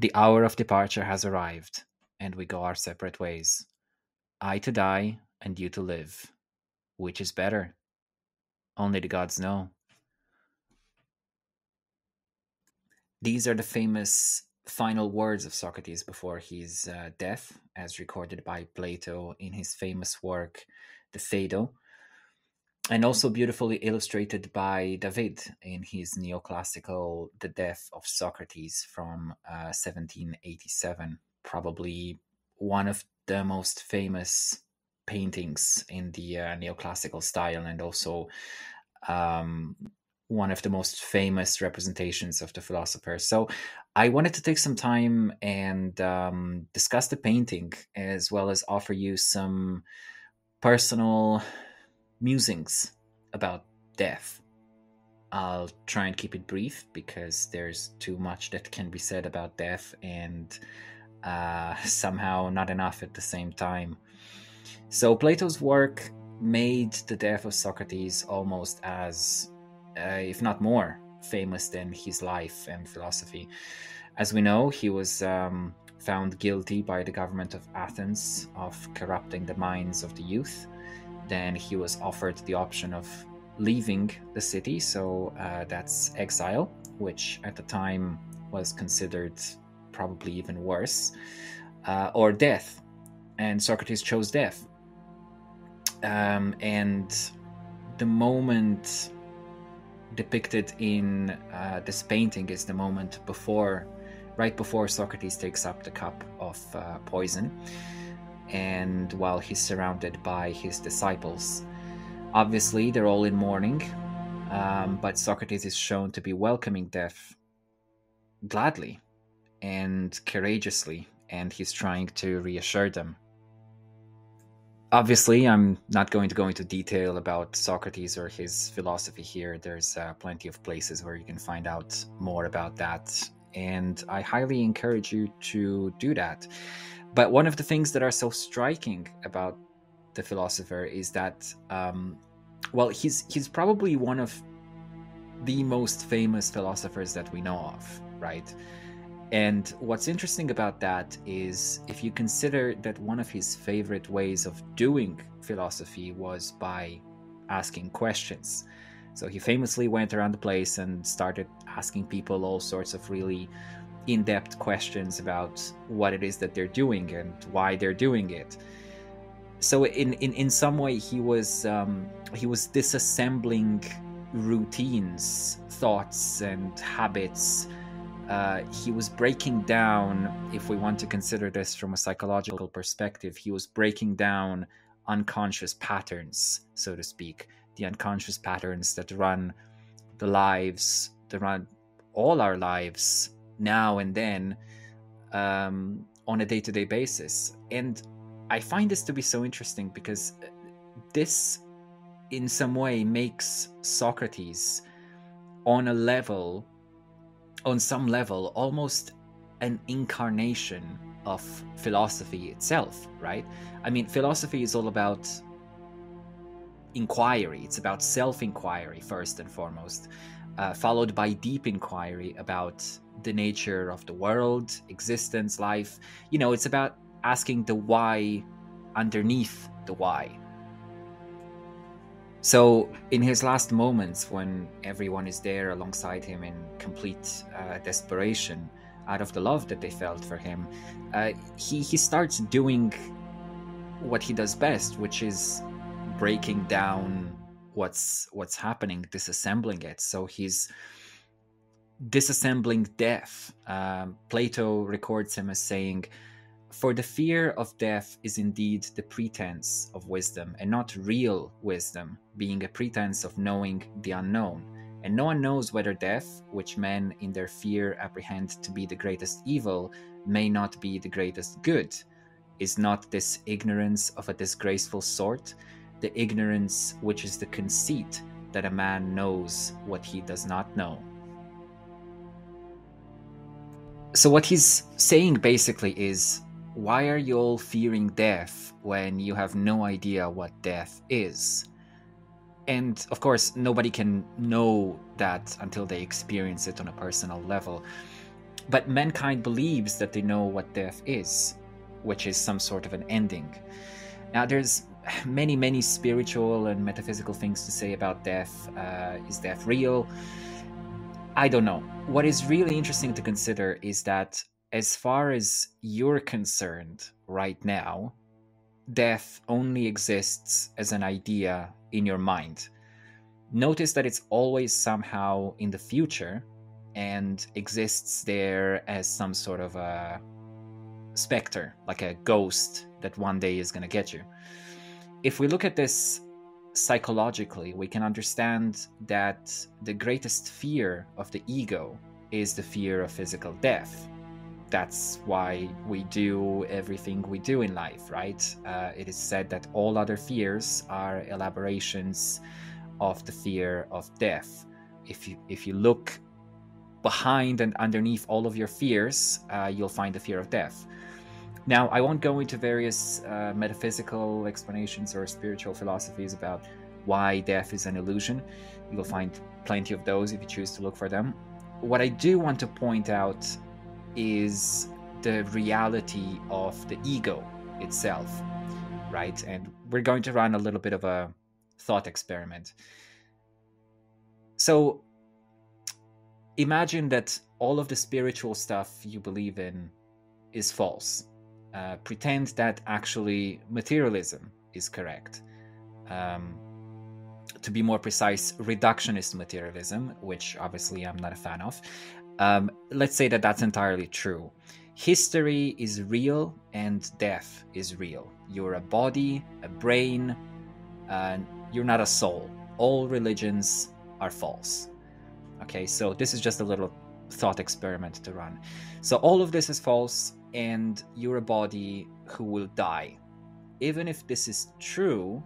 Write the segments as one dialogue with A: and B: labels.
A: The hour of departure has arrived, and we go our separate ways. I to die, and you to live. Which is better? Only the gods know. These are the famous final words of Socrates before his death, as recorded by Plato in his famous work, the Phaedo, and also beautifully illustrated by David in his neoclassical The Death of Socrates from 1787, probably one of the most famous paintings in the neoclassical style, and also um, one of the most famous representations of the philosopher. So I wanted to take some time and discuss the painting, as well as offer you some personal musings about death. I'll try and keep it brief because there's too much that can be said about death, and somehow not enough at the same time. So Plato's work made the death of Socrates almost as, if not more, famous than his life and philosophy. As we know, he was found guilty by the government of Athens of corrupting the minds of the youth. Then he was offered the option of leaving the city, so that's exile, which at the time was considered probably even worse, or death. And Socrates chose death. And the moment depicted in this painting is the moment right before Socrates takes up the cup of poison, and while he's surrounded by his disciples. Obviously, they're all in mourning, but Socrates is shown to be welcoming death gladly and courageously, and he's trying to reassure them. Obviously, I'm not going to go into detail about Socrates or his philosophy here. There's plenty of places where you can find out more about that, and I highly encourage you to do that. But one of the things that are so striking about the philosopher is that, he's probably one of the most famous philosophers that we know of, right? And what's interesting about that is, if you consider that one of his favorite ways of doing philosophy was by asking questions. So he famously went around the place and started asking people all sorts of really in-depth questions about what it is that they're doing and why they're doing it. So in some way, he was disassembling routines, thoughts, and habits. He was breaking down, if we want to consider this from a psychological perspective, he was breaking down unconscious patterns, so to speak, the unconscious patterns that run all our lives now and then, on a day-to-day basis. And I find this to be so interesting because this, in some way, makes Socrates, on some level, almost an incarnation of philosophy itself, right? I mean, philosophy is all about inquiry. It's about self-inquiry, first and foremost, followed by deep inquiry about the nature of the world, existence, life. It's about asking the why underneath the why. So in his last moments, when everyone is there alongside him in complete desperation out of the love that they felt for him, he starts doing what he does best, which is breaking down what's happening, disassembling it. So he's disassembling death. Plato records him as saying, "For the fear of death is indeed the pretense of wisdom, and not real wisdom, being a pretense of knowing the unknown. And no one knows whether death, which men in their fear apprehend to be the greatest evil, may not be the greatest good. Is not this ignorance of a disgraceful sort, the ignorance which is the conceit that a man knows what he does not know?" So what he's saying basically is, why are you all fearing death when you have no idea what death is? And of course, nobody can know that until they experience it on a personal level. But mankind believes that they know what death is, which is some sort of an ending. Now, there's many spiritual and metaphysical things to say about death. Is death real? I don't know. What is really interesting to consider is that, as far as you're concerned right now, death only exists as an idea in your mind. Notice that it's always somehow in the future and exists there as some sort of a specter, like a ghost that one day is going to get you. If we look at this psychologically, we can understand that the greatest fear of the ego is the fear of physical death. That's why we do everything we do in life, right? It is said that all other fears are elaborations of the fear of death. If you look behind and underneath all of your fears, you'll find the fear of death. Now, I won't go into various metaphysical explanations or spiritual philosophies about why death is an illusion. You'll find plenty of those if you choose to look for them. What I do want to point out is the reality of the ego itself, right? And we're going to run a little bit of a thought experiment. So imagine that all of the spiritual stuff you believe in is false. Pretend that actually materialism is correct. To be more precise, reductionist materialism, which obviously I'm not a fan of. Let's say that that's entirely true. History is real and death is real. You're a body, a brain, you're not a soul. All religions are false. Okay, so this is just a little thought experiment to run. So all of this is false, and you're a body who will die. Even if this is true,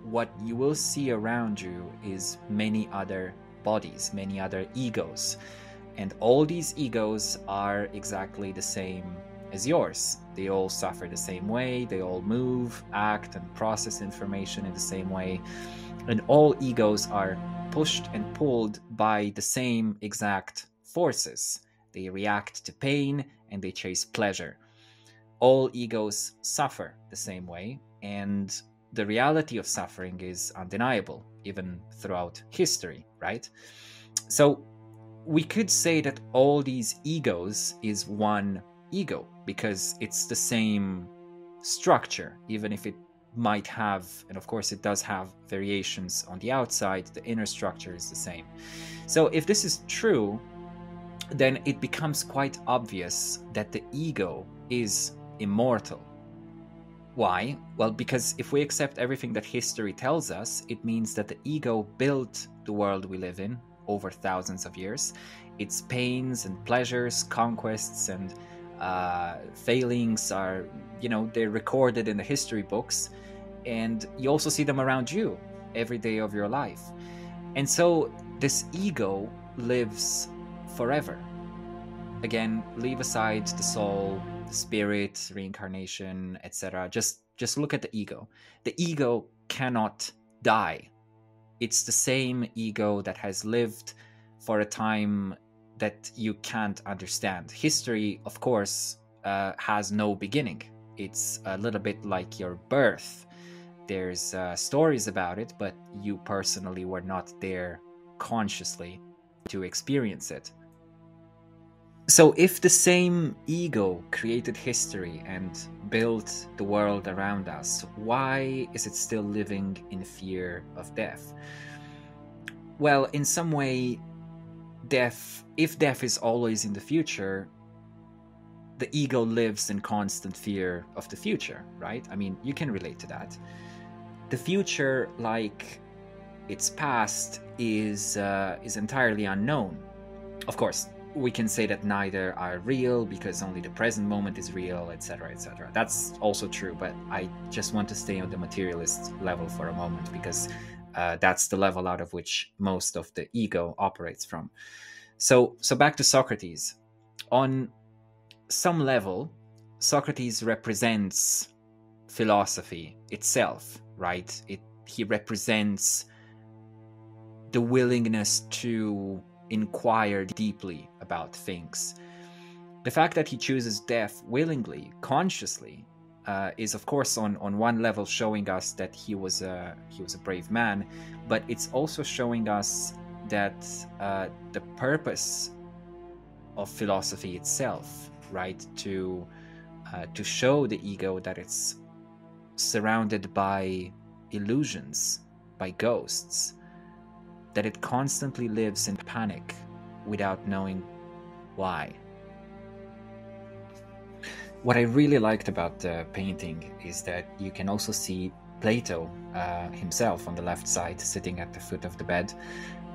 A: what you will see around you is many other bodies, many other egos. And all these egos are exactly the same as yours. They all suffer the same way, they all move, act, and process information in the same way. And all egos are pushed and pulled by the same exact forces. They react to pain and they chase pleasure. All egos suffer the same way, and the reality of suffering is undeniable, even throughout history, right? So we could say that all these egos is one ego, because it's the same structure, even if it might have, and of course it does have, variations on the outside, the inner structure is the same. So if this is true, then it becomes quite obvious that the ego is immortal. Why? Well, because if we accept everything that history tells us, it means that the ego built the world we live in over thousands of years. Its pains and pleasures, conquests and failings are, they're recorded in the history books, and you also see them around you every day of your life. And so this ego lives forever. Again, leave aside the soul, the spirit, reincarnation, etc. Just look at the ego. The ego cannot die. It's the same ego that has lived for a time that you can't understand. History, of course, has no beginning. It's a little bit like your birth. There's stories about it, but you personally were not there consciously to experience it. So if the same ego created history and built the world around us, why is it still living in fear of death? Well, in some way, if death is always in the future, the ego lives in constant fear of the future, right? I mean, you can relate to that. The future, like its past, is entirely unknown. Of course, we can say that neither are real because only the present moment is real, etc., etc. That's also true, but I just want to stay on the materialist level for a moment because that's the level out of which most of the ego operates from. So back to Socrates. On some level, Socrates represents philosophy itself, right? He represents the willingness to inquire deeply about things. The fact that he chooses death willingly, consciously, is of course on one level showing us that he was a brave man, but it's also showing us that the purpose of philosophy itself, right, to show the ego that it's surrounded by illusions, by ghosts, that it constantly lives in panic without knowing why. What I really liked about the painting is that you can also see Plato himself on the left side, sitting at the foot of the bed.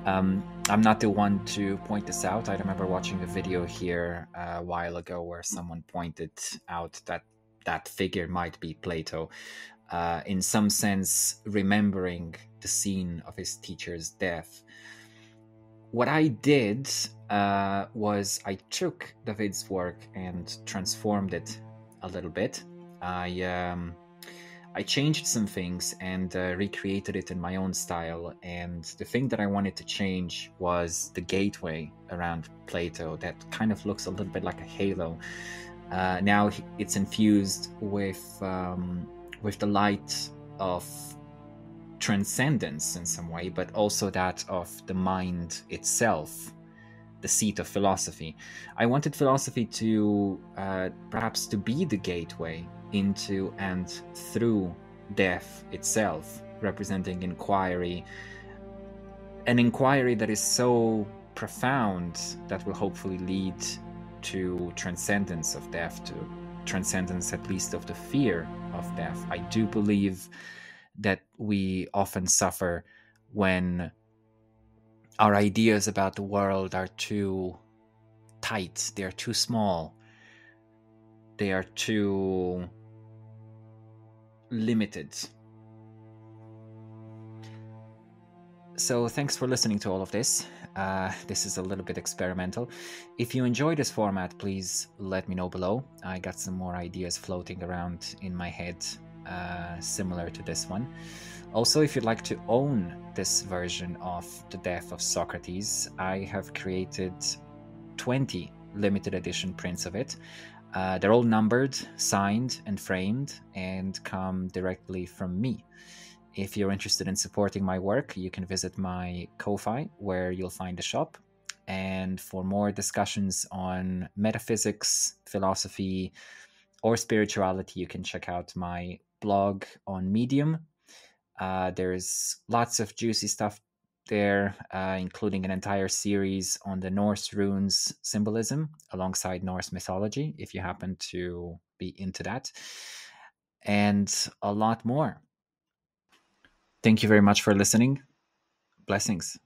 A: I'm not the one to point this out. I remember watching a video here a while ago where someone pointed out that that figure might be Plato, in some sense remembering the scene of his teacher's death. What I did was I took David's work and transformed it a little bit. I changed some things and recreated it in my own style. And the thing that I wanted to change was the gateway around Plato that kind of looks a little bit like a halo. Now it's infused with the light of transcendence in some way, but also that of the mind itself, the seat of philosophy. I wanted philosophy to perhaps to be the gateway into and through death itself, representing inquiry, an inquiry that is so profound that will hopefully lead to transcendence of death, to transcendence at least of the fear of death. I do believe that we often suffer when our ideas about the world are too tight, they are too small, they are too limited. So thanks for listening to all of this. This is a little bit experimental. If you enjoy this format, please let me know below. I got some more ideas floating around in my head, similar to this one. Also, if you'd like to own this version of The Death of Socrates, I have created 20 limited edition prints of it. They're all numbered, signed, and framed, and come directly from me. If you're interested in supporting my work, you can visit my Ko-Fi, where you'll find a shop. And for more discussions on metaphysics, philosophy, or spirituality, you can check out my blog on Medium. There's lots of juicy stuff there, including an entire series on the Norse runes symbolism alongside Norse mythology, if you happen to be into that, and a lot more. Thank you very much for listening. Blessings.